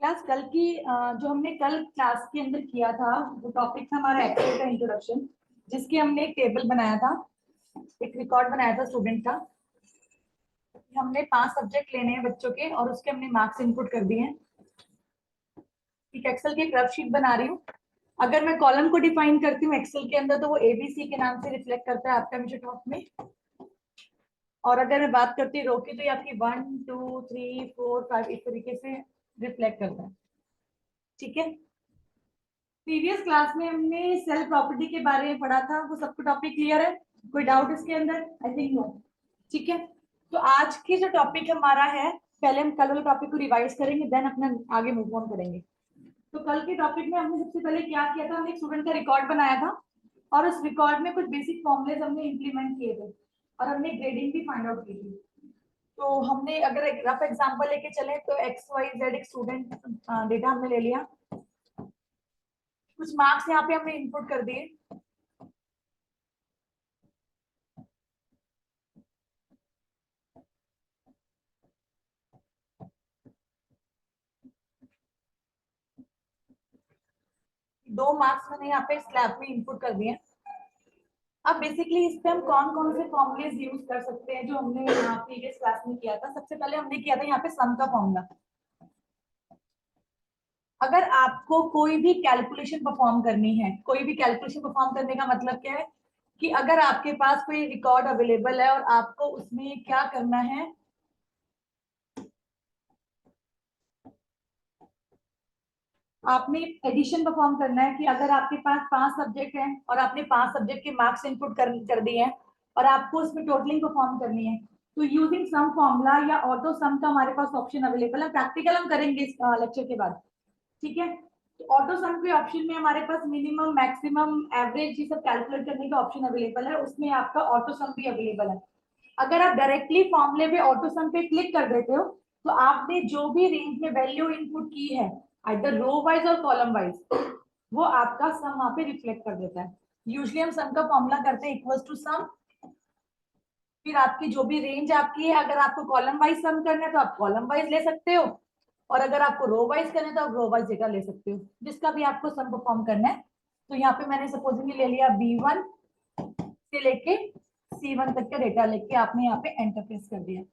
Class कल की जो हमने कल क्लास के अंदर किया था वो टॉपिक था हमारा एक्सेल का इंट्रोडक्शन, जिसके हमने एक टेबल बनाया था, एक रिकॉर्ड बनाया था स्टूडेंट का। हमने 5 सब्जेक्ट लेने हैं बच्चों के और उसके हमने मार्क्स इनपुट कर दिए हैं। एक एक्सेल की एक रफ शीट बना रही हूँ। अगर मैं कॉलम को डिफाइन करती हूँ एक्सेल के अंदर तो वो एबीसी के नाम से रिफ्लेक्ट करता है आपका नीचे टॉप में। और अगर मैं बात करती हूँ रो की तो ये आपकी 1 2 3 4 5 इस तरीके से रिफ्लेक्ट करता है। ठीक है, प्रीवियस क्लास में हमने सेल प्रॉपर्टी के बारे में पढ़ा था, वो सबको टॉपिक क्लियर है? कोई डाउट इसके अंदर? I think no. ठीक है, तो आज की जो टॉपिक हमारा है, पहले हम कल वाले टॉपिक को रिवाइज करेंगे, देन अपना आगे मूव ऑन करेंगे। तो कल के टॉपिक में हमने सबसे पहले क्या किया था, हमने एक स्टूडेंट का रिकॉर्ड बनाया था और उस रिकॉर्ड में कुछ बेसिक फॉर्मुलेज हमने इंप्लीमेंट किए थे और हमने ग्रेडिंग भी फाइंड आउट की थी। तो हमने अगर एक रफ एग्जांपल लेके चले तो एक्स वाई जेड एक स्टूडेंट डेटा हमने ले लिया, कुछ मार्क्स यहाँ पे हमने इनपुट कर दिए। दो मार्क्स मैंने यहाँ पे स्लैब में इनपुट कर दिए। अब बेसिकली इस पे हम कौन कौन से फॉर्मुलेज यूज कर सकते हैं जो हमने प्रीवियस क्लास में किया था। सबसे पहले हमने किया था यहाँ पे सम का फॉर्मूला। अगर आपको कोई भी कैलकुलेशन परफॉर्म करनी है, कोई भी कैलकुलेशन परफॉर्म करने का मतलब क्या है कि अगर आपके पास कोई रिकॉर्ड अवेलेबल है और आपको उसमें क्या करना है, आपने एडिशन परफॉर्म करना है कि अगर आपके पास 5 सब्जेक्ट हैं और आपने 5 सब्जेक्ट के मार्क्स इनपुट कर दिए हैं और आपको उसमें टोटलिंग परफॉर्म करनी है, तो यूजिंग सम फॉर्मूला या ऑटो सम का हमारे पास ऑप्शन अवेलेबल है। प्रैक्टिकल हम करेंगे इस लेक्चर के बाद। ठीक है, तो ऑटो सम के ऑप्शन में हमारे पास मिनिमम मैक्सिमम एवरेज ये सब कैलकुलेट करने का ऑप्शन अवेलेबल है, उसमें आपका ऑटो सम भी अवेलेबल है। अगर आप डायरेक्टली फॉर्मूले पे ऑटो सम पे क्लिक कर देते हो तो आपने जो भी रेंज में वैल्यू इनपुट की है आइदर रो वाइज और कॉलम वाइज, वो आपका सम वहां पे रिफ्लेक्ट कर देता है। यूजली हम सम का फॉर्मूला करते हैं इक्वल्स टू सम, फिर आपकी जो भी रेंज आपकी है, अगर आपको कॉलम वाइज सम करना है तो आप कॉलम वाइज ले सकते हो और अगर आपको रो वाइज करना है तो आप रो वाइज डेटा ले सकते हो, जिसका भी आपको सम परफॉर्म करना है। तो यहाँ पे मैंने सपोजिंगली ले लिया B1 से लेके C1 तक का डेटा लेके आपने यहाँ पे एंटर प्रेस कर दिया।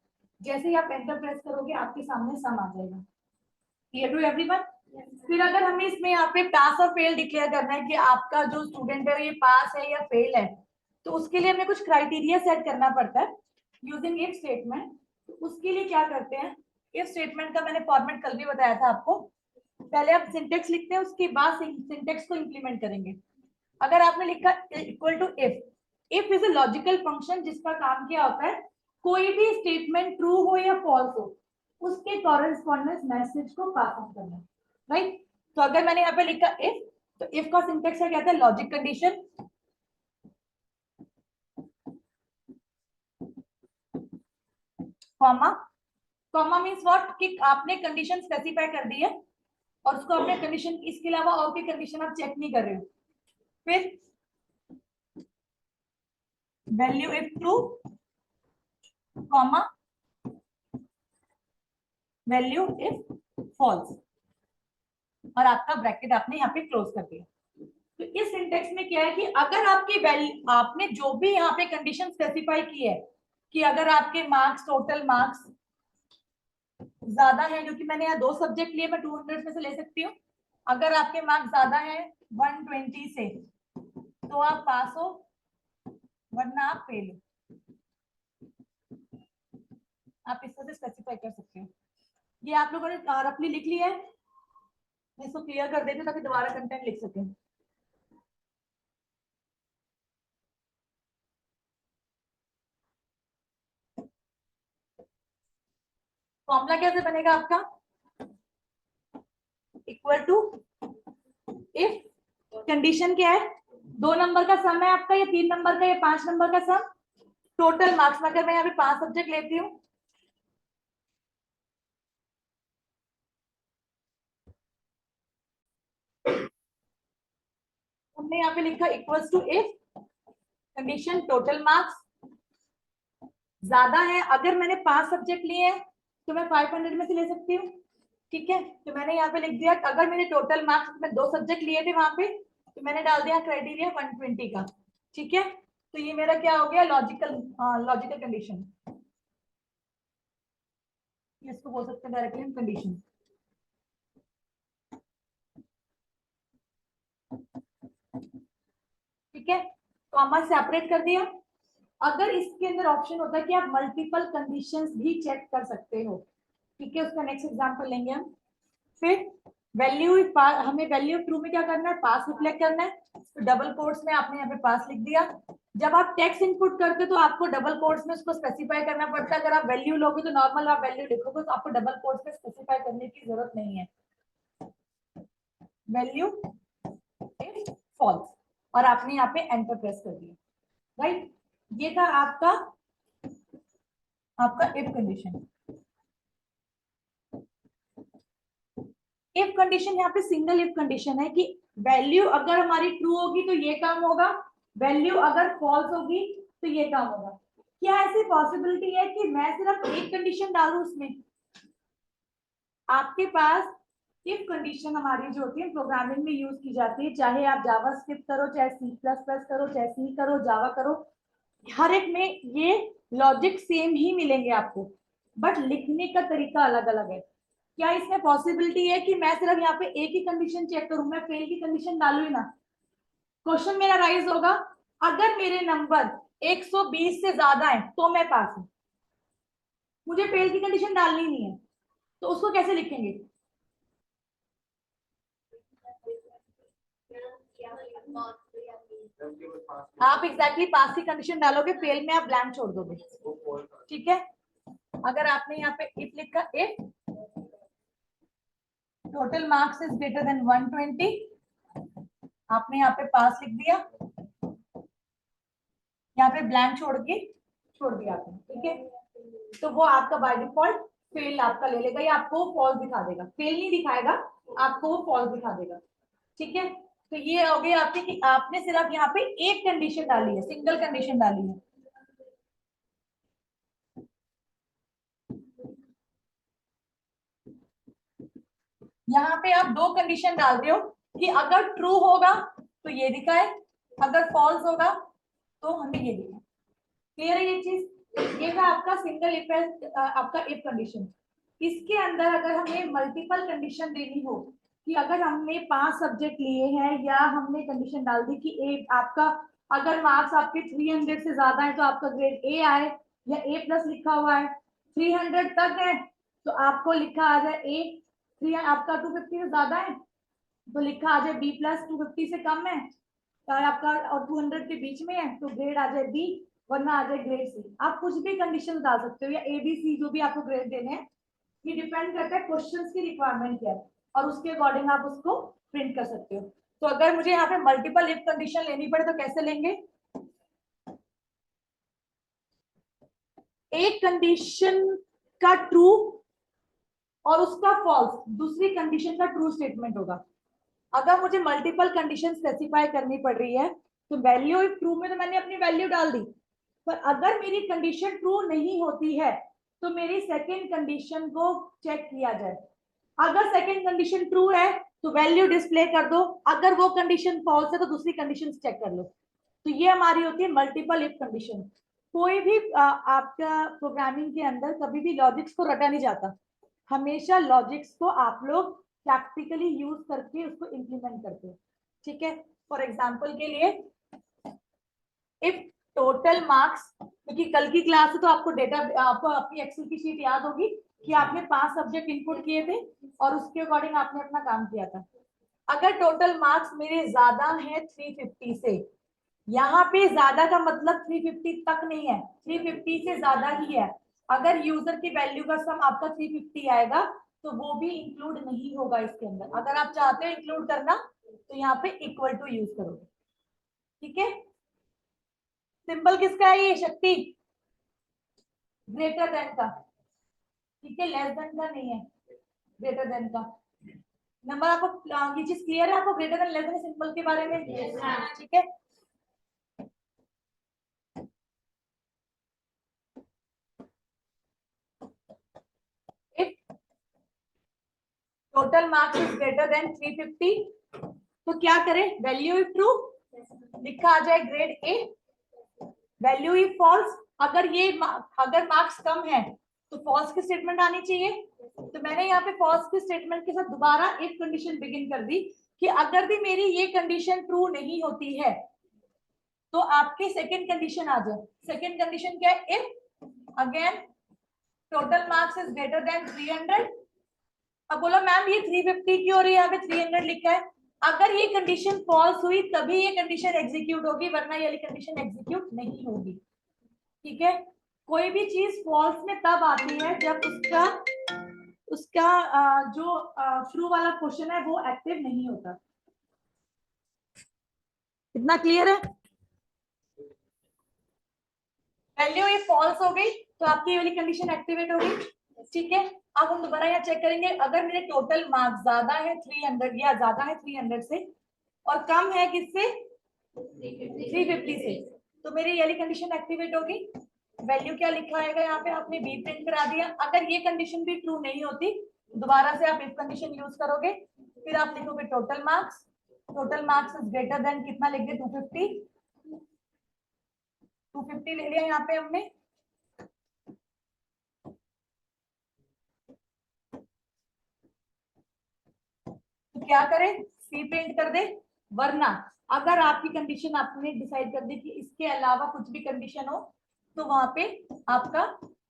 जैसे ही आप एंटर प्रेस करोगे आपके सामने सम आ जाएगा। Clear to everyone? फिर अगर हमें इसमें यहाँ पे पास और फेल डिक्लेयर करना है कि आपका जो स्टूडेंट है ये पास है या फेल है, तो उसके लिए हमें कुछ क्राइटेरिया सेट करना पड़ता है यूजिंग इफ स्टेटमेंट। तो उसके लिए क्या करते हैं, इफ स्टेटमेंट का मैंने फॉर्मेट कल भी बताया था आपको। पहले आप सिंटेक्स लिखते हैं, उसके बाद सिंटेक्स को इंप्लीमेंट करेंगे। अगर आपने लिखा equal to if is a logical function जिसका काम क्या होता है, कोई भी स्टेटमेंट ट्रू हो या फॉल्स हो उसके कॉरेस्पॉन्डेंस मैसेज को पास ऑन करना, राइट? तो अगर मैंने यहाँ पे लिखा इफ, तो इफ का सिंटेक्स क्या कहता है, logic condition, comma, comma means what कि आपने कंडीशन स्पेसिफाई कर दी है और उसको आपने कंडीशन, इसके अलावा और कोई कंडीशन आप चेक नहीं कर रहे हो। फिर value if true, comma value if false, और आपका ब्रैकेट आपने यहाँ पे क्लोज कर दिया। तो इस सिंटेक्स में क्या है कि अगर आपकी वैल्यू, आपने जो भी यहाँ पे कंडीशन स्पेसिफाई की है कि अगर आपके मार्क्स, टोटल मार्क्स ज्यादा है, क्योंकि मैंने यहाँ 2 सब्जेक्ट लिए, मैं 200 में से ले सकती हूँ। अगर आपके मार्क्स ज्यादा है 120 से तो आप पास हो, वरना आप फेल हो। आप इस तरह से स्पेसिफाई कर सकते हो। ये आप लोगों ने रफली लिख लिया है, मैं इसको क्लियर कर देती हूँ ताकि दोबारा कंटेंट लिख सकें। फॉर्मूला कैसे बनेगा आपका, इक्वल टू इफ, कंडीशन क्या है, 2 नंबर का सम है आपका, या 3 नंबर का, या 5 नंबर का सम, टोटल मार्क्स में। अगर मैं यहाँ पे 5 सब्जेक्ट लेती हूँ, हमने यहाँ पे लिखा equals to if condition total marks ज्यादा है, अगर मैंने 5 सब्जेक्ट लिए हैं तो मैं 500 में से ले सकती हूँ, ठीक है, तो मैंने यहाँ पे लिख दिया अगर मेरे टोटल मार्क्स में 2 सब्जेक्ट लिए थे वहां पे, तो मैंने डाल दिया क्राइटेरिया 120 का। ठीक है, तो ये मेरा क्या हो गया, लॉजिकल लॉजिकल कंडीशन, इसको बोल सकते हैं डायरेक्टली हम कंडीशन। ठीक है, तो हमारे सेपरेट कर दिया। अगर इसके अंदर ऑप्शन होता है कि आप मल्टीपल कंडीशंस भी चेक कर सकते हो, ठीक है, उसका नेक्स्ट एग्जांपल लेंगे हम। फिर वैल्यू, हमें वैल्यू ट्रू में क्या करना है, पास रिफ्लेक्ट करना है, तो डबल कोट्स में आपने यहाँ पे पास लिख दिया। जब आप टेक्स्ट इनपुट करते हो तो आपको डबल कोट्स में उसको स्पेसिफाई करना पड़ता है। अगर आप वैल्यू लोगे तो नॉर्मल आप वैल्यू लिखोगे, तो आपको डबल कोट्स में स्पेसिफाई करने की जरूरत नहीं है। वैल्यू इज फॉल्स, और आपने यहाँ पे एंटर प्रेस कर दिया, राइट। ये था आपका आपका इफ कंडीशन। इफ कंडीशन यहाँ पे सिंगल इफ कंडीशन है कि वैल्यू अगर हमारी ट्रू होगी तो ये काम होगा, वैल्यू अगर फॉल्स होगी तो ये काम होगा। क्या ऐसी पॉसिबिलिटी है कि मैं सिर्फ एक कंडीशन डालूं उसमें? आपके पास इफ कंडीशन हमारी जो होती है प्रोग्रामिंग में यूज की जाती है, चाहे आप जावा स्क्रिप्ट करो, चाहे सी प्लस प्लस करो, चाहे सी करो, जावा करो, हर एक में ये लॉजिक सेम ही मिलेंगे आपको, बट लिखने का तरीका अलग अलग है। क्या इसमें पॉसिबिलिटी है कि मैं सिर्फ यहाँ पे एक ही कंडीशन चेक करूं, मैं फेल की कंडीशन डालू ही ना? क्वेश्चन मेरा राइज होगा, अगर मेरे नंबर 120 से ज्यादा है तो मैं पास हूं, मुझे फेल की कंडीशन डालनी नहीं है, तो उसको कैसे लिखेंगे? आप एग्जैक्टली पास की कंडीशन डालोगे, फेल में आप ब्लैंक छोड़ दोगे। ठीक है, अगर आपने यहाँ पे इफ लिखा, if total marks is greater than 120, आपने यहाँ पे पास लिख दिया, यहाँ पे ब्लैंक छोड़ दिया आपने। ठीक है, तो वो आपका बाय डिफॉल्ट फेल आपका ले लेगा, या आपको फॉल्स दिखा देगा, फेल नहीं दिखाएगा, आपको वो फॉल्स दिखा देगा। ठीक है, तो ये हो गया आपके कि आपने सिर्फ यहाँ पे एक कंडीशन डाली है, सिंगल कंडीशन डाली है। यहाँ पे आप 2 कंडीशन डाल रहे हो कि अगर ट्रू होगा तो ये दिखाए, अगर फॉल्स होगा तो हमें ये दिखाए। क्लियर है ये चीज? ये था आपका सिंगल इफ, आपका इफ कंडीशन। इसके अंदर अगर हमें मल्टीपल कंडीशन देनी हो कि अगर हमने 5 सब्जेक्ट लिए हैं, या हमने कंडीशन डाल दी कि आपका अगर मार्क्स आपके 300 से ज्यादा है तो आपका ग्रेड ए आए, या ए प्लस लिखा हुआ है, 300 तक है तो आपको लिखा आ जाए ए, 3 आपका 250 से ज्यादा है तो लिखा आ जाए बी प्लस, 250 से कम है और आपका और 200 के बीच में है तो ग्रेड आ जाए बी, वरना आ जाए ग्रेड सी। आप कुछ भी कंडीशन डाल सकते हो, या ए बी सी जो भी आपको ग्रेड देने हैं, ये डिपेंड करता है क्वेश्चंस की रिक्वायरमेंट क्या है, और उसके अकॉर्डिंग आप उसको प्रिंट कर सकते हो। तो अगर मुझे यहाँ पे मल्टीपल इफ कंडीशन लेनी पड़े तो कैसे लेंगे? एक कंडीशन का ट्रू और उसका फॉल्स दूसरी कंडीशन का ट्रू स्टेटमेंट होगा। अगर मुझे मल्टीपल कंडीशन स्पेसिफाई करनी पड़ रही है तो वैल्यू इफ ट्रू में तो मैंने अपनी वैल्यू डाल दी, पर अगर मेरी कंडीशन ट्रू नहीं होती है तो मेरी सेकेंड कंडीशन को चेक किया जाए। अगर सेकेंड कंडीशन ट्रू है तो वैल्यू डिस्प्ले कर दो, अगर वो कंडीशन फॉल्स है तो दूसरी कंडीशन चेक कर लो। तो ये हमारी होती है मल्टीपल इफ कंडीशन। कोई भी आपका प्रोग्रामिंग के अंदर कभी भी लॉजिक्स को रटा नहीं जाता, हमेशा लॉजिक्स को आप लोग प्रैक्टिकली यूज करके उसको इंप्लीमेंट करते हो। ठीक है, फॉर एग्जाम्पल के लिए इफ टोटल मार्क्स, क्योंकि कल की क्लास है तो आपको डेटा, आपको अपनी एक्सेल की शीट याद होगी कि आपने 5 सब्जेक्ट इनपुट किए थे और उसके अकॉर्डिंग आपने अपना काम किया था। अगर टोटल मार्क्स मेरे ज्यादा है 350 से, यहाँ पे ज्यादा का मतलब 350 तक नहीं है, 350 से ज्यादा ही है। अगर यूजर की वैल्यू का सम आपका 350 आएगा तो वो भी इंक्लूड नहीं होगा इसके अंदर। अगर आप चाहते हो इंक्लूड करना तो यहाँ पे इक्वल टू यूज करोगे। ठीक है, सिंबल किसका है ये? शक्ति, ग्रेटर देन का। ठीक है, लेस देन का नहीं है, ग्रेटर देन का। नंबर आपको ये चीज क्लियर है? आपको greater than less than symbol के बारे में? ठीक है, if total marks is greater than 350, तो क्या करें, वैल्यू इफ ट्रू लिखा आ जाए grade A, value if false, अगर मार्क्स कम है तो फॉल्स की स्टेटमेंट आनी चाहिए। तो मैंने यहाँ पे फॉल्स की स्टेटमेंट के साथ दोबारा एक कंडीशन बिगिन कर दी कि अगर भी मेरी ये कंडीशन ट्रू नहीं होती है तो आपके सेकंड कंडीशन आ जाए। सेकंड कंडीशन क्या है, if again total marks is greater than 300। अब बोला मैम ये 350 की और यहाँ पे 300 लिखा है, अगर ये कंडीशन फॉल्स हुई तभी ये कंडीशन एग्जीक्यूट होगी, वरना ये वाली कंडीशन एग्जीक्यूट नहीं होगी। ठीक है, कोई भी चीज फॉल्स में तब आती है जब उसका जो ट्रू वाला क्वेश्चन है वो एक्टिव नहीं होता। इतना क्लियर है? वैल्यू ये फॉल्स हो गई तो आपकी ये वाली कंडीशन एक्टिवेट होगी। ठीक है, अब हम दोबारा यहाँ चेक करेंगे, अगर मेरे टोटल मार्क्स ज्यादा है 300 या ज्यादा है 300 से और कम है किससे, 350 से, तो मेरी ये वाली कंडीशन एक्टिवेट होगी। वैल्यू क्या लिखा आएगा यहाँ पे, आपने बी प्रिंट करा दिया। अगर ये कंडीशन भी ट्रू नहीं होती दोबारा से आप इफ कंडीशन यूज करोगे, फिर आप लिखोगे total marks is greater than कितना लिख दे, 250 ले लिया यहाँ पे हमने। तो क्या करें, सी प्रिंट कर दे, वरना अगर आपकी कंडीशन आपने डिसाइड कर दी कि इसके अलावा कुछ भी कंडीशन हो तो वहां पे आपका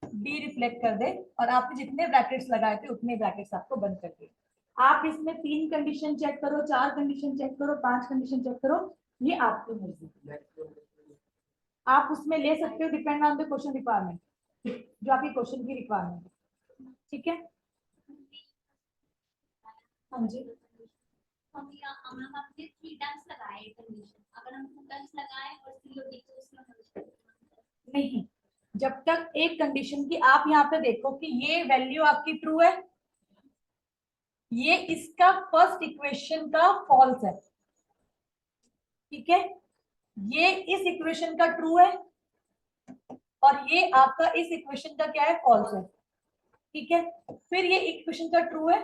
डी रिफ्लेक्ट कर दे और आपने जितने ब्रैकेट्स लगाए थे उतने ब्रैकेट्स आपको बंद कर दे। आप इसमें 3 कंडीशन चेक करो, 4 कंडीशन चेक करो, 5 कंडीशन चेक करो, ये आपकी मर्जी, आप उसमें ले सकते हो, depend on the question requirement, जो आपकी क्वेश्चन की रिक्वायरमेंट है। ठीक है, हाँ जी। हम आपने 3 टाइम्स लगाए कंडीशन, अगर हम 2 टाइम्स लगाए और सीओडी तो उसमें नहीं, जब तक एक कंडीशन की आप यहाँ पे देखो कि ये वैल्यू आपकी ट्रू है, ये इसका फर्स्ट इक्वेशन का फॉल्स है। ठीक है, ये इस इक्वेशन का ट्रू है और ये आपका इस इक्वेशन का क्या है, फॉल्स है। ठीक है, फिर ये इक्वेशन का ट्रू है,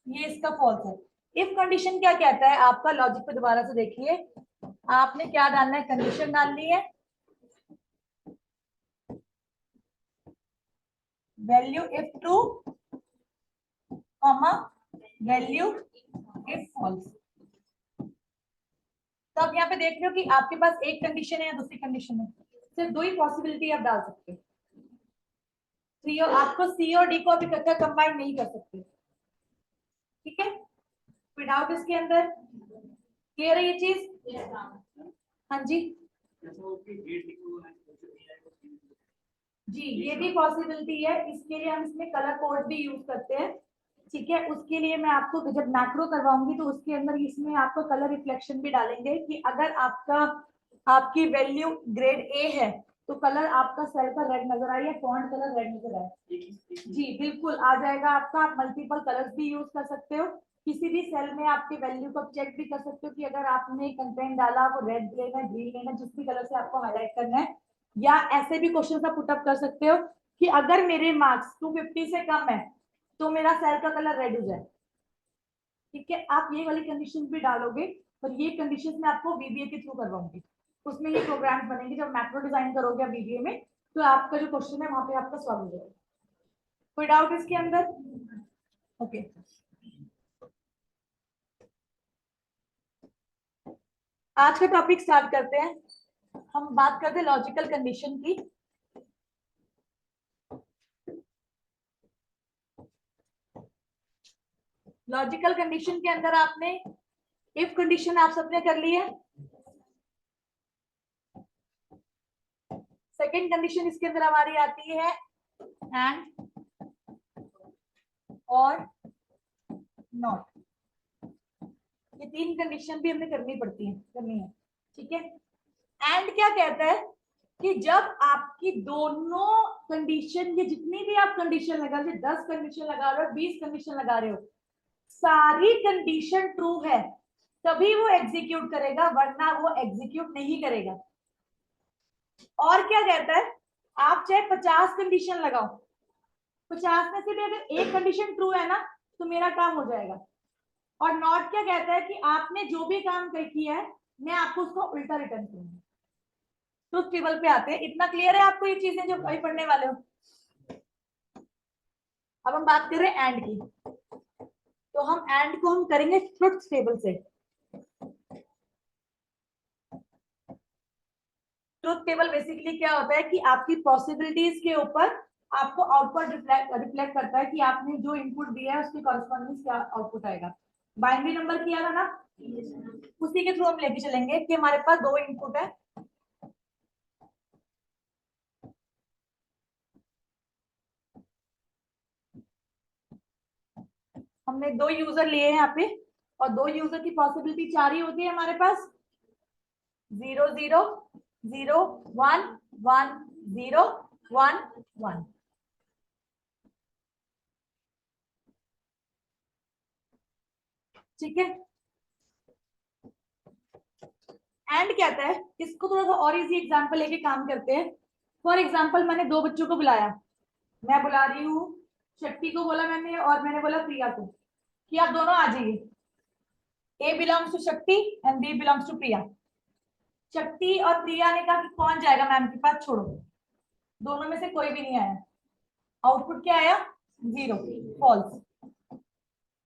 ये इसका फॉल्स है। इफ कंडीशन क्या कहता है, आपका लॉजिक पे दोबारा से देखिए, आपने क्या डालना है, कंडीशन डालनी है value if true comma value if false. तो आप यहाँ पे देख रहे हो कि आपके पास एक कंडीशन है या दूसरी कंडीशन है, सिर्फ 2 ही पॉसिबिलिटी आप डाल सकते हो। आपको सी और डी को अब इकट्ठा कंबाइन नहीं कर सकते। ठीक है, कोई डाउट इसके अंदर, क्लियर है ये चीज? हाँ जी जी, ये भी पॉसिबिलिटी है, इसके लिए हम इसमें कलर कोड भी यूज करते हैं। ठीक है, उसके लिए मैं आपको जब मैक्रो करवाऊंगी तो उसके अंदर इसमें आपको कलर रिफ्लेक्शन भी डालेंगे कि अगर आपकी वैल्यू ग्रेड ए है तो कलर आपका सेल का रेड नजर आए या फॉन्ट कलर रेड नजर आए। जी बिल्कुल आ जाएगा आपका, आप मल्टीपल कलर्स भी यूज कर सकते हो, किसी भी सेल में आपके वैल्यू को चेक भी कर सकते हो कि अगर आपने कंटेंट डाला वो रेड लेना है, ग्रीन लेना, जिस भी कलर से आपको हाईलाइट करना है। या ऐसे भी क्वेश्चन आप पुटअप कर सकते हो कि अगर मेरे मार्क्स 250 से कम है तो मेरा सेल का कलर रेड हो जाए। ठीक है, आप ये वाली कंडीशन भी डालोगे और ये कंडीशन मैं आपको वीबीए के थ्रू करवाऊंगी, उसमें ये प्रोग्राम्स बनेंगे। जब मैक्रो डिजाइन करोगे आप वीबीए में तो आपका जो क्वेश्चन है वहां पे आपका सॉल्व हो जाएगा। कोई डाउट इसके अंदर? ओके, आज का टॉपिक स्टार्ट करते हैं। हम बात करते हैं लॉजिकल कंडीशन की। लॉजिकल कंडीशन के अंदर आपने इफ कंडीशन आप सबने कर ली है। सेकेंड कंडीशन इसके अंदर हमारी आती है एंड और नॉट। ये 3 कंडीशन भी हमें करनी है। ठीक है, एंड क्या कहता है कि जब आपकी दोनों कंडीशन, ये जितनी भी आप कंडीशन लगा रहे हो, 10 कंडीशन लगा रहे हो, 20 कंडीशन लगा रहे हो, सारी कंडीशन ट्रू है तभी वो एग्जीक्यूट करेगा, वरना वो एग्जीक्यूट नहीं करेगा। और क्या कहता है, आप चाहे 50 कंडीशन लगाओ, 50 में से भी अगर एक कंडीशन ट्रू है ना तो मेरा काम हो जाएगा। और नॉट क्या कहता है कि आपने जो भी काम किया है मैं आपको उसको उल्टा रिटर्न करूंगा। ट्रुथ टेबल पे आते हैं। इतना क्लियर है आपको ये चीजें जो अभी पढ़ने वाले हो? अब हम बात कर रहे हैं एंड की, तो हम एंड को हम करेंगे ट्रुथ टेबल से। ट्रुथ टेबल बेसिकली क्या होता है कि आपकी पॉसिबिलिटीज के ऊपर आपको आउटपुट रिफ्लेक्ट करता है कि आपने जो इनपुट दिया है उसके कॉरेस्पॉन्डिंग क्या आउटपुट आएगा। बाइनरी नंबर किया था ना, उसी के थ्रू हम लेके चलेंगे कि हमारे पास दो इनपुट है। हमने दो यूजर लिए हैं यहाँ पे, और दो यूजर की पॉसिबिलिटी चार ही होती है हमारे पास। 0 0 0 1 1 0 1 1। ठीक है। एंड कहता है, इसको थोड़ा सा और इजी एग्जांपल लेके काम करते हैं। फॉर एग्जांपल मैंने दो बच्चों को बुलाया, मैं बुला रही हूँ शक्ति को बोला मैंने, और मैंने बोला प्रिया को कि आप दोनों आ जाइए। ए बिलोंग्स टू शक्ति एंड बी बिलोंग्स टू प्रिया। शक्ति और प्रिया ने कहा कि कौन जाएगा मैम के पास, छोड़ो। दोनों में से कोई भी नहीं आया। आउटपुट क्या आया? 0, फॉल्स।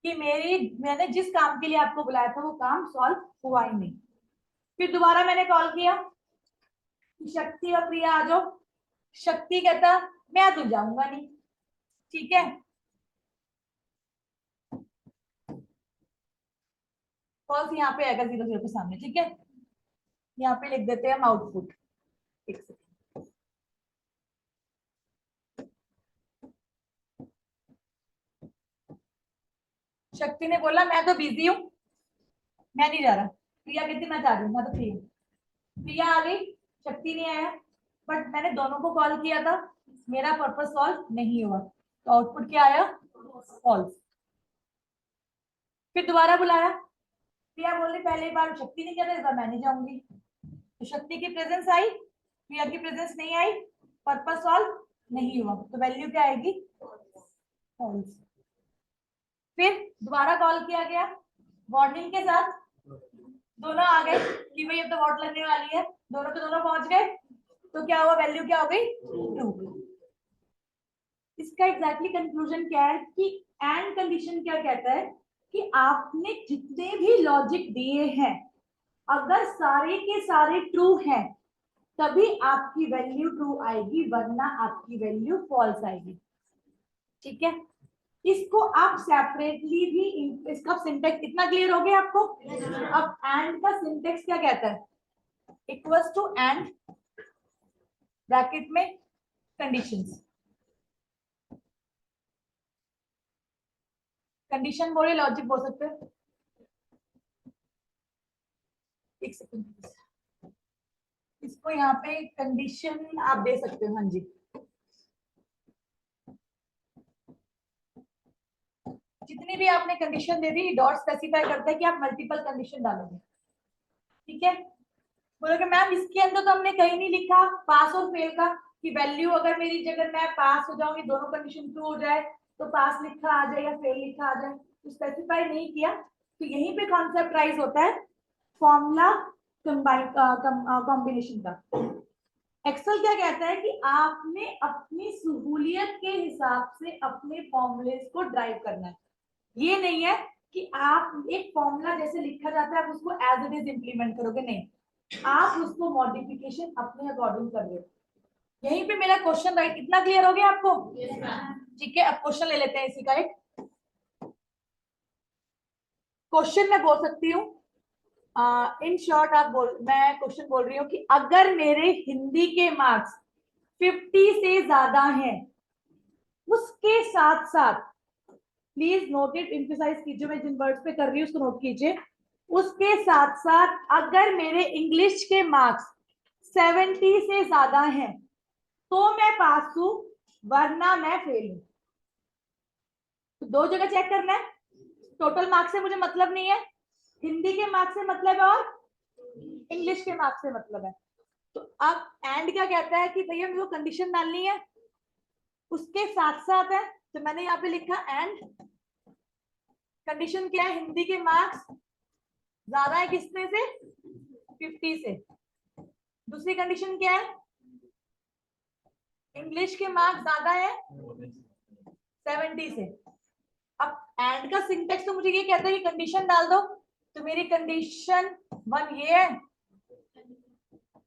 कि मैंने जिस काम के लिए आपको बुलाया था वो काम सॉल्व हुआ ही नहीं। फिर दोबारा मैंने कॉल किया, शक्ति और प्रिया आ जाओ। शक्ति कहता मैं तो जाऊंगा नहीं। ठीक है, फॉल्स यहाँ पे आएगा 0 0 के सामने। ठीक है, यहाँ पे लिख देते हैं हम आउटपुट। एक सेकंड। शक्ति ने बोला मैं तो बिजी हूँ, मैं नहीं जा रहा। प्रिया कहती मैं जा रही हूँ, मैं तो फ्री हूँ। प्रिया आ गई, शक्ति नहीं आया, बट मैंने दोनों को कॉल किया था, मेरा पर्पस सॉल्व नहीं हुआ, तो आउटपुट क्या आया? फॉल्स। फिर दोबारा बुलाया, प्रिया बोली पहले बार शक्ति ने किया था, इस बार मैं नहीं जाऊंगी। तो शक्ति की प्रेजेंस आई, प्रिया की प्रेजेंस नहीं आई, पर्पस सॉल्व नहीं हुआ, तो वैल्यू क्या आएगी? फॉल्स। फिर दोबारा कॉल किया गया वार्निंग के साथ, दोनों आ गए कि भाई अब तो वोट लगने वाली है, दोनों के दोनों पहुंच गए, तो क्या हुआ? वैल्यू क्या हो गई? ट्रू। इसका एग्जैक्टली कंक्लूजन क्या है कि एंड कंडीशन क्या कहता है कि आपने जितने भी लॉजिक दिए हैं अगर सारे के सारे ट्रू हैं तभी आपकी वैल्यू ट्रू आएगी, वरना आपकी वैल्यू फॉल्स आएगी। ठीक है, इसको आप सेपरेटली भी, इसका सिंटेक्स इतना क्लियर हो गया आपको? अब एंड का सिंटेक्स क्या कहता है? इक्वल्स टू एंड ब्रैकेट में कंडीशंस। कंडीशन बोले लॉजिक बोल सकते हो। एक सेकंड, इसको यहाँ पे कंडीशन आप दे सकते हो। हाँ जी, जितनी भी आपने कंडीशन दे दी, डॉट स्पेसिफाई करता है कि आप मल्टीपल कंडीशन डालोगे। ठीक है, बोलोगे मैम इसके अंदर तो हमने कहीं नहीं लिखा पास और फेल का, कि वैल्यू अगर मेरी जगह मैं पास हो जाऊंगी, दोनों कंडीशन ट्रू हो जाए तो पास लिखा आ जाए या फेल लिखा आ जाए, तो स्पेसिफाई नहीं किया। तो यहीं पे कॉन्सेप्ट राइज होता है फॉर्मूला कॉम्बिनेशन का। एक्सेल क्या कहता है कि आपने अपनी सहूलियत के हिसाब से अपने फॉर्मूलेस को ड्राइव करना है। ये नहीं है कि आप एक फॉर्मूला जैसे लिखा जाता है आप उसको एज इट इज इंप्लीमेंट करोगे, नहीं, आप उसको मॉडिफिकेशन अपने अकॉर्डिंग कर रहे हो। यहीं पे मेरा क्वेश्चन राइट, इतना क्लियर हो गया आपको? ठीक है, अब क्वेश्चन ले लेते हैं इसी का एक। क्वेश्चन मैं बोल सकती हूँ इन शॉर्ट, मैं क्वेश्चन बोल रही हूँ कि अगर मेरे हिंदी के मार्क्स 50 से ज्यादा हैं, उसके साथ साथ, प्लीज नोट इट, एम्फसाइज कीजिए, मैं जिन वर्ड्स पे कर रही हूँ उसको नोट कीजिए, उसके साथ साथ अगर मेरे इंग्लिश के मार्क्स 70 से ज्यादा हैं तो मैं पास हूं, वरना मैं फेल हूं। तो दो जगह चेक करना है। टोटल मार्क्स से मुझे मतलब नहीं है, हिंदी के मार्क्स से मतलब है और इंग्लिश के मार्क्स से मतलब है। तो अब एंड क्या कहता है कि भैया मेरे को कंडीशन डालनी है, उसके साथ साथ है, तो मैंने यहाँ पे लिखा एंड कंडीशन क्या है, हिंदी के मार्क्स ज्यादा है किसमें से, 50 से। दूसरी कंडीशन क्या है, इंग्लिश के मार्क्स ज्यादा है 70 से। अब एंड का सिंटेक्स तो मुझे ये कहता है कि कंडीशन डाल दो, तो मेरी कंडीशन 1 ये है,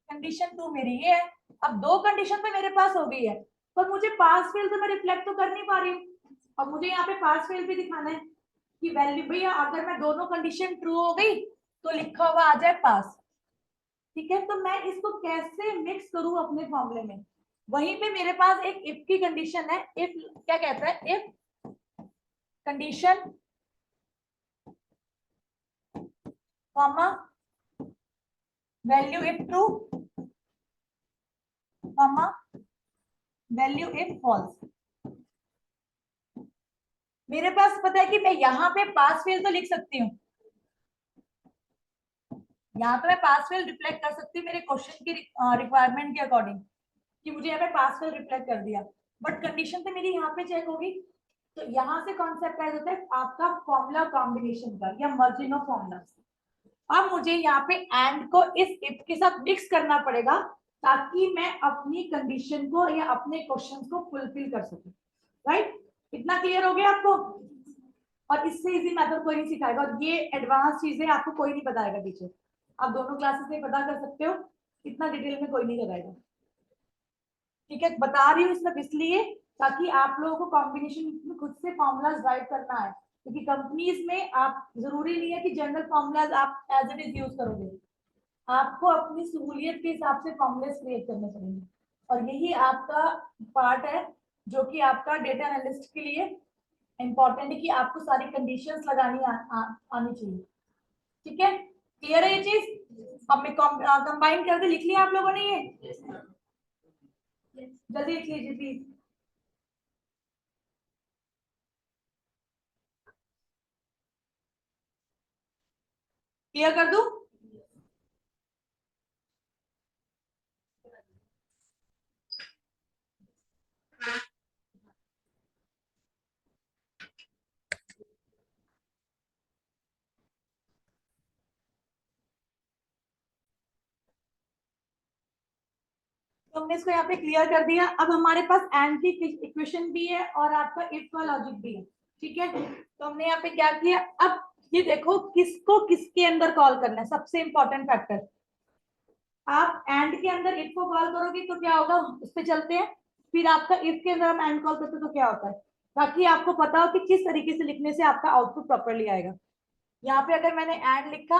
कंडीशन 2 मेरी ये है। अब दो कंडीशन तो मेरे पास हो गई है, पर मुझे पास फेल तो मैं रिफ्लेक्ट तो कर नहीं पा रही हूँ। अब मुझे यहाँ पे पास फेल भी दिखाना है कि वैल्यू, भैया अगर मैं दोनों कंडीशन ट्रू हो गई तो लिखा हुआ आ जाए पास। ठीक है, तो मैं इसको कैसे मिक्स करूं अपने फॉर्मूले में। वहीं पे मेरे पास एक इफ की कंडीशन है। इफ क्या कहता है, if condition comma value if true comma value if false. मेरे पास पता है कि मैं यहाँ पे पास फेल तो लिख सकती हूँ, यहाँ तो मैं पास फेल रिफ्लेक्ट कर सकती हूँ मेरे क्वेश्चन की रिक्वायरमेंट के अकॉर्डिंग, कि मुझे यहाँ पे पास फेल रिफ्लेक्ट कर दिया, बट कंडीशन तो मेरी यहाँ पे चेक होगी। तो यहाँ से कॉन्सेप्ट आया होता है आपका फॉर्मूला कॉम्बिनेशन का या मर्जिंग ऑफ फॉर्मूला। अब मुझे यहाँ पे एंड को इस इफ के साथ मिक्स करना पड़ेगा ताकि मैं अपनी कंडीशन को या अपने क्वेश्चन को फुलफिल कर सकूं। राइट, इतना क्लियर हो गया आपको। और इससे इजी मेथड कोई नहीं सिखाएगा, और ये एडवांस चीजें आपको कोई नहीं बताएगा पीछे, आप दोनों क्लासेस में पता कर सकते हो, इतना डिटेल में कोई नहीं कराएगा। ठीक है, बता रही हूँ सिर्फ इसलिए ताकि आप लोगों को कॉम्बिनेशन में खुद से फॉर्मूलाज राइट करना है, क्योंकि कंपनीज में आप जरूरी नहीं है कि जनरल फॉर्मूलाज आप एज इट इज यूज करोगे, आपको अपनी सहूलियत के हिसाब से फॉर्मूलेस क्रिएट करने पड़ेंगे। और यही आपका पार्ट है जो कि आपका डेटा एनालिस्ट के लिए इंपॉर्टेंट है, कि आपको सारी कंडीशंस लगानी आनी चाहिए। ठीक है, क्लियर है ये चीज। अब मैं कंबाइन करके लिख लिया आप लोगों ने ये, जल्दी लिख लीजिए प्लीज। क्लियर कर दूं। तो हमने इसको यहाँ पे क्लियर कर दिया। अब हमारे पास एंड की इक्वेशन भी है और आपका इफ का लॉजिक भी है। ठीक है, तो हमने यहाँ पे क्या किया, अब ये देखो किसको किसके अंदर कॉल करना है, सबसे इंपॉर्टेंट फैक्टर। आप एंड के अंदर इफ को कॉल करोगे तो क्या होगा, उस पे चलते हैं। फिर आपका इफ के अंदर हम एंड कॉल करते हैं तो क्या होता है, ताकि आपको पता हो कि किस तरीके से लिखने से आपका आउटपुट प्रॉपरली आएगा। यहाँ पे अगर मैंने एंड लिखा,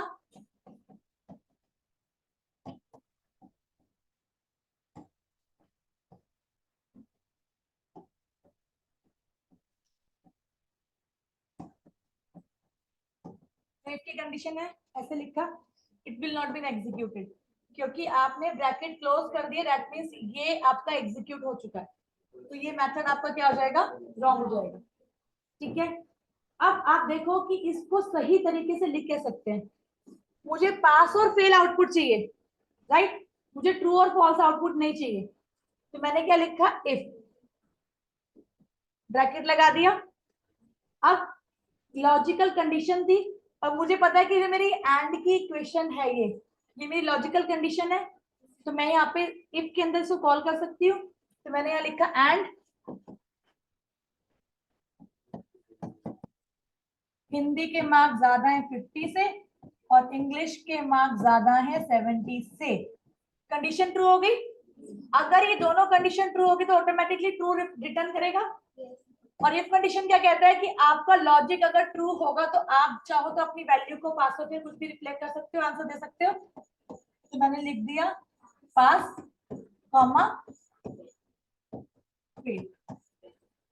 इफ की कंडीशन है, ऐसे लिखा, it will not been executed, क्योंकि आपने ब्रैकेट क्लोज कर दिया, दैट मींस ये आपका एग्जीक्यूट हो चुका है, तो ये मेथड आपका क्या हो जाएगा, रॉन्ग हो जाएगा। ठीक है, अब आप देखो कि इसको सही तरीके से लिख के सकते हैं। मुझे पास और फेल आउटपुट चाहिए, राइट, मुझे ट्रू और फॉल्स आउटपुट नहीं चाहिए। तो मैंने क्या लिखा, इफ, ब्रैकेट लगा दिया। अब लॉजिकल कंडीशन थी, अब मुझे पता है कि ये मेरी एंड की इक्वेशन है, ये मेरी लॉजिकल कंडीशन है, तो मैं यहाँ पे इफ के अंदर इसको कॉल कर सकती हूँ। तो मैंने यहाँ लिखा एंड हिंदी के मार्क्स ज्यादा है 50 से और इंग्लिश के मार्क्स ज्यादा है 70 से। कंडीशन ट्रू हो गई। अगर ये दोनों कंडीशन ट्रू होगी तो ऑटोमेटिकली ट्रू रिटर्न करेगा। और ये कंडीशन क्या कहता है कि आपका लॉजिक अगर ट्रू होगा तो आप चाहो तो अपनी वैल्यू को पास होकर कुछ भी रिफ्लेक्ट कर सकते हो, आंसर दे सकते हो। तो मैंने लिख दिया पास कॉमा फेल,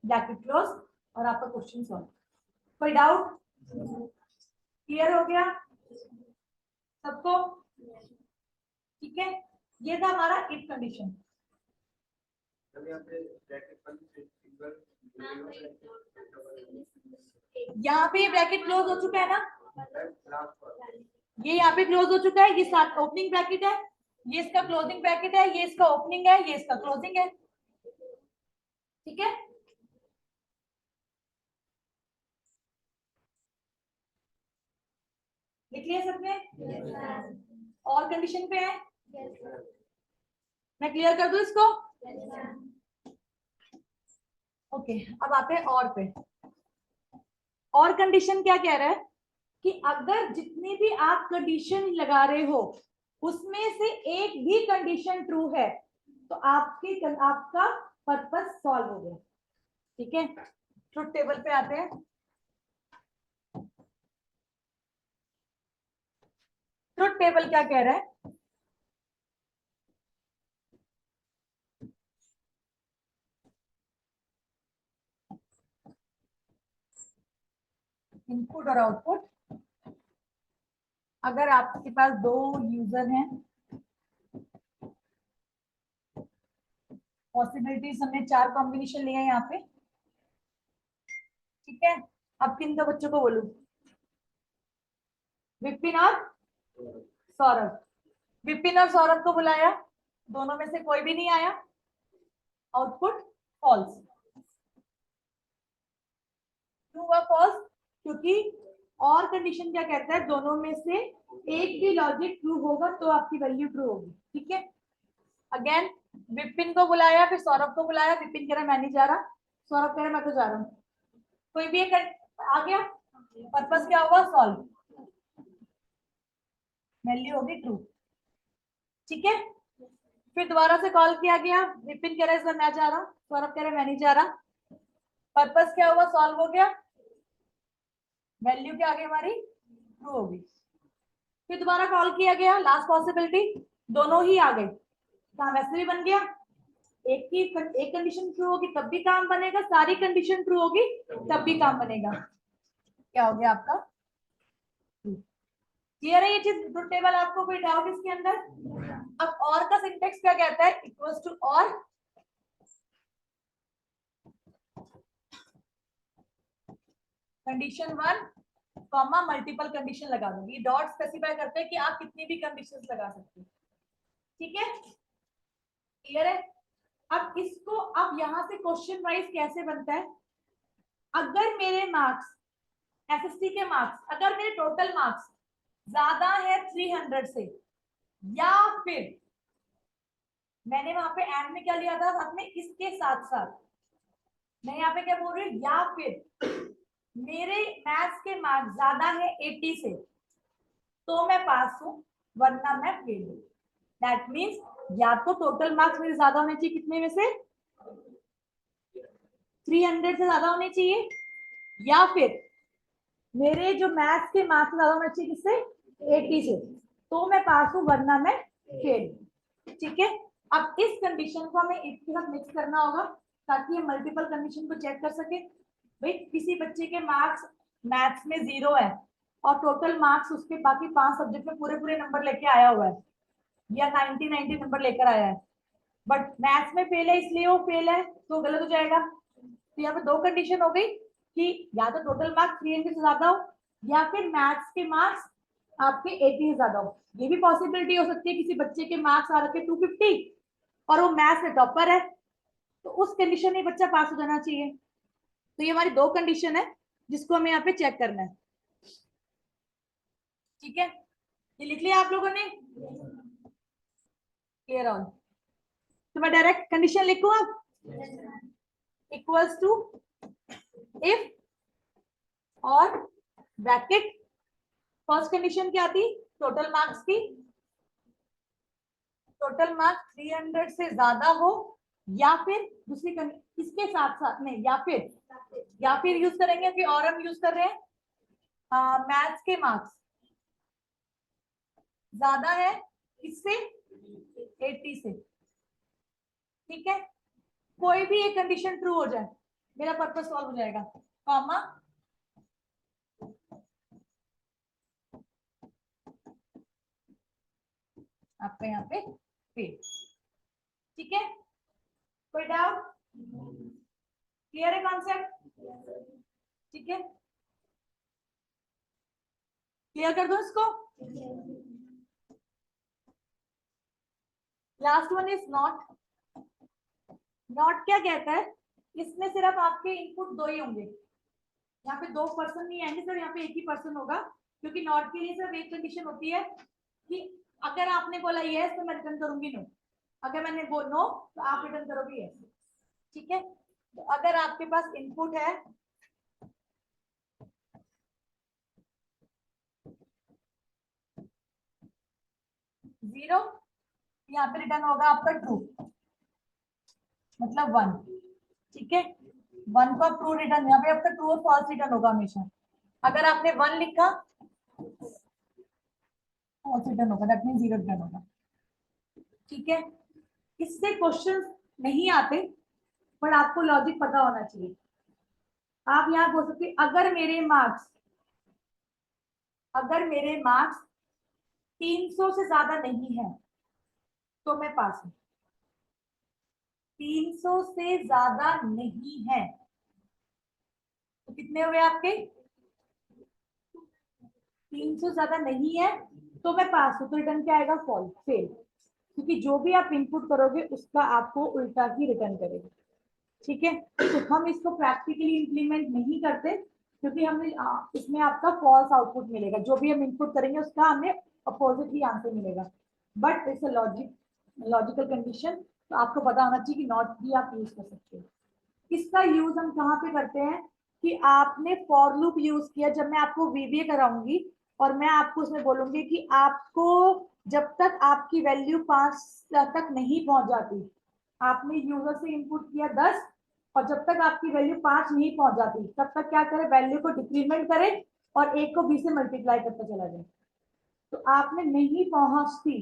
ब्रैकेट क्लोज, और आपका क्वेश्चन सॉल्व। कोई डाउट, क्लियर हो गया सबको। ठीक है, ये था हमारा इफ कंडीशन। यहाँ पे ब्रैकेट क्लोज हो चुका है ना, ये यहाँ पे क्लोज हो चुका है, ये साथ ओपनिंग ब्रैकेट है, ये इसका क्लोजिंग ब्रैकेट है, ये इसका ओपनिंग है, ये इसका क्लोजिंग है। ठीक है, लिख लिया सबने? और कंडीशन पे है, मैं क्लियर कर दूं इसको? ओके, अब आते हैं और पे। और कंडीशन क्या कह रहा है कि अगर जितनी भी आप कंडीशन लगा रहे हो उसमें से एक भी कंडीशन ट्रू है तो आपका पर्पस सॉल्व हो गया। ठीक है, ट्रुथ टेबल पे आते हैं। ट्रुथ टेबल क्या कह रहा है? इनपुट और आउटपुट, अगर आपके पास दो यूजर हैं, पॉसिबिलिटीज हमने 4 कॉम्बिनेशन लिए हैं यहाँ पे। ठीक है, अब किन दो बच्चों को बोलूं? विपिन और सौरभ। विपिन और सौरभ को बुलाया, दोनों में से कोई भी नहीं आया, आउटपुट फॉल्स। ट्रू व फॉल्स, क्योंकि और कंडीशन क्या कहता है, दोनों में से एक भी लॉजिक ट्रू होगा तो आपकी वैल्यू ट्रू होगी। ठीक है, अगेन विपिन को बुलाया, फिर सौरभ को बुलाया। विपिन कह रहा मैं नहीं जा रहा, सौरभ कह रहा मैं तो जा रहा हूँ। कोई भी एक आ गया, पर्पस क्या हुआ? सॉल्व, वैल्यू होगी ट्रू। ठीक है, फिर दोबारा से कॉल किया गया, विपिन कह रहा है सर मैं जा रहा हूँ, सौरभ कह रहा है मैं नहीं जा रहा। पर्पस क्या हुआ? सॉल्व हो गया, वैल्यू क्या आ गई हमारी? ट्रू होगी। फिर दोबारा कॉल किया गया, लास्ट पॉसिबिलिटी, दोनों ही आ गए, काम वैसे भी बन गया। एक कंडीशन ट्रू होगी तब भी काम बनेगा, सारी कंडीशन ट्रू होगी तब भी काम बनेगा। क्या हो गया आपका? क्लियर है ये चीज? ट्रुथ टेबल आपको कोई डाउट इसके अंदर? अब और का सिंटेक्स क्या कहता है? इक्वल्स टू और कंडीशन 1 कॉमा मल्टीपल कंडीशन लगा दूंगी। डॉट स्पेसिफाई करते हैं कि आप कितनी भी कंडीशंस लगा सकते हैं। ठीक है, क्लियर है? अब इसको, अब यहां से क्वेश्चन वाइज कैसे बनता है? अगर मेरे मार्क्स, एसएसटी के मार्क्स, अगर मेरे टोटल मार्क्स ज्यादा है 300 से, या फिर मैंने वहां पे एंड में क्या लिया था साथ में, इसके साथ साथ मैं यहाँ पे क्या बोल रही हूँ, या फिर मेरे मैथ्स के मार्क्स ज्यादा है 80 से तो मैं पास हूं, वरना मैं फेल हूं। दैट मीन्स या तो टोटल मार्क्स मेरे ज्यादा होने चाहिए, कितने में से? 300 से ज्यादा होने चाहिए, या फिर मेरे जो मैथ्स के मार्क्स ज्यादा होने चाहिए, किससे? 80 से, तो मैं पास हूं, वरना मैं फेल। ठीक है, अब इस कंडीशन को हमें इसके साथ मिक्स करना होगा ताकि हम मल्टीपल कंडीशन को चेक कर सके। भाई किसी बच्चे के मार्क्स मैथ्स में 0 है और टोटल मार्क्स उसके बाकी 5 सब्जेक्ट में पूरे पूरे नंबर लेके आया हुआ है, या 90 नंबर लेकर आया है, बट मैथ्स में फेल है, इसलिए वो फेल है, तो गलत हो जाएगा। तो यहाँ पे दो कंडीशन हो गई कि या तो टोटल मार्क्स 300 से ज्यादा हो, या फिर मैथ्स के मार्क्स आपके 80 से ज्यादा हो। ये भी पॉसिबिलिटी हो सकती है किसी बच्चे के मार्क्स आ रखे 250 और वो मैथ्स में टॉपर है, तो उस कंडीशन में बच्चा पास हो जाना चाहिए। तो ये हमारी दो कंडीशन है जिसको हमें यहाँ पे चेक करना है। ठीक है, ये लिख लिया आप लोगों ने? Clear on? तो मैं डायरेक्ट कंडीशन लिखूं अब, इक्वल्स टू इफ और ब्रैकेट। फर्स्ट कंडीशन क्या थी? टोटल मार्क्स की, टोटल मार्क्स 300 से ज्यादा हो, या फिर दूसरी इसके साथ साथ में, या फिर यूज करेंगे कि और हम यूज कर रहे हैं मैथ्स के मार्क्स ज्यादा है इससे 80 से। ठीक है, कोई भी एक कंडीशन ट्रू हो जाए, मेरा पर्पस सॉल्व हो जाएगा, कॉमा आपका यहाँ पे फेल। ठीक है, कोई डाउट? क्लियर है कॉन्सेप्ट? ठीक है, क्लियर कर दो इसको। Last one is not. Not क्या कहता है? इसमें सिर्फ आपके इनपुट दो ही होंगे, यहाँ पे 2 पर्सन नहीं आएंगे, सिर्फ यहाँ पे एक ही पर्सन होगा क्योंकि नॉट के लिए सिर्फ एक कंडीशन होती है कि अगर आपने बोला यस तो मैं रिटर्न करूंगी नो, अगर मैंने वो नो तो आप रिटर्न करोगे यस। ठीक है, तो अगर आपके पास इनपुट है जीरो, यहाँ पे रिटर्न होगा आपका ट्रू, मतलब वन। ठीक है, वन को ट्रू रिटर्न, यहाँ पे आपका ट्रू और फॉल्स रिटर्न होगा हमेशा। अगर आपने वन लिखा फॉल्स रिटर्न होगा, दैट मीन जीरो रिटर्न होगा। ठीक है, इससे क्वेश्चन नहीं आते, पर आपको लॉजिक पता होना चाहिए। आप यहाँ बोल सकते अगर मेरे मार्क्स 300 से ज्यादा नहीं है तो मैं पास हूं। 300 से ज्यादा नहीं है तो कितने हुए आपके? 300 ज्यादा नहीं है तो मैं पास हूं, तो रिटर्न क्या आएगा? Fall, fail. क्योंकि जो भी आप इनपुट करोगे उसका आपको उल्टा ही रिटर्न करेगा। ठीक है, तो हम इसको प्रैक्टिकली इंप्लीमेंट नहीं करते क्योंकि हमें इसमें आपका फॉल्स आउटपुट मिलेगा। जो भी हम इनपुट करेंगे उसका हमें अपोजिट ही आंसर मिलेगा। But it's a logical condition, तो आपको पता होना चाहिए कि नॉट भी आप यूज कर सकते हो। इसका यूज हम कहाँ पे करते हैं कि आपने फॉर लूप यूज किया। जब मैं आपको वीबीए कराऊंगी और मैं आपको उसमें बोलूंगी कि आपको जब तक आपकी वैल्यू 5 तक नहीं पहुंच जाती, आपने यूजर से इनपुट किया 10 और जब तक आपकी वैल्यू 5 नहीं पहुंच जाती तब तक क्या करे? वैल्यू को डिक्रीमेंट करे और एक को बी से मल्टीप्लाई करता चला जाए। तो आपने नहीं पहुंचती,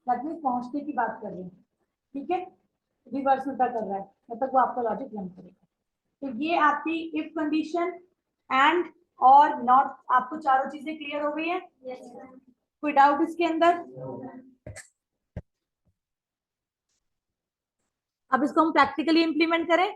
मतलब पहुंचने की बात कर रहे हैं। ठीक है, रिवर्स उल्टा कर रहा है तब तक वो आपका लॉजिक रन करेगा। तो ये आपकी इफ कंडीशन, एंड और नॉट, आपको चारों चीजें क्लियर हो गई है? कोई डाउट इसके अंदर? अब इसको हम प्रैक्टिकली इंप्लीमेंट करें।